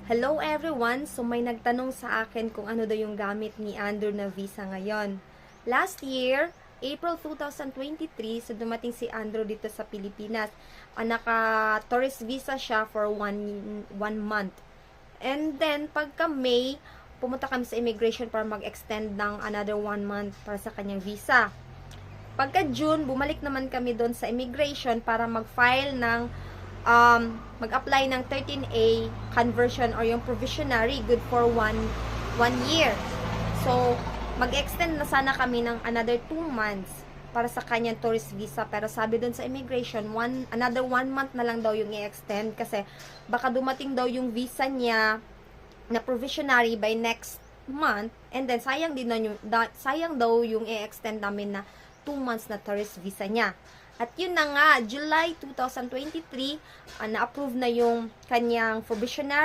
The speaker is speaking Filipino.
Hello everyone! So may nagtanong sa akin kung ano daw yung gamit ni Andrew na visa ngayon. Last year, April 2023, so dumating si Andrew dito sa Pilipinas. Naka-tourist visa siya for one month. And then, pagka May, pumunta kami sa immigration para mag-extend ng another 1 month para sa kanyang visa. Pagka June, bumalik naman kami doon sa immigration para mag-file ng mag-apply ng 13A conversion or yung provisionary good for one year. So, mag-extend na sana kami ng another 2 months para sa kanyang tourist visa. Pero sabi doon sa immigration, another 1 month na lang daw yung i-extend kasi baka dumating daw yung visa niya na provisionary by next month, and then sayang daw yung i-extend namin na 2 months na tourist visa niya. At yun na nga, July 2023, na-approve na yung kanyang provisionary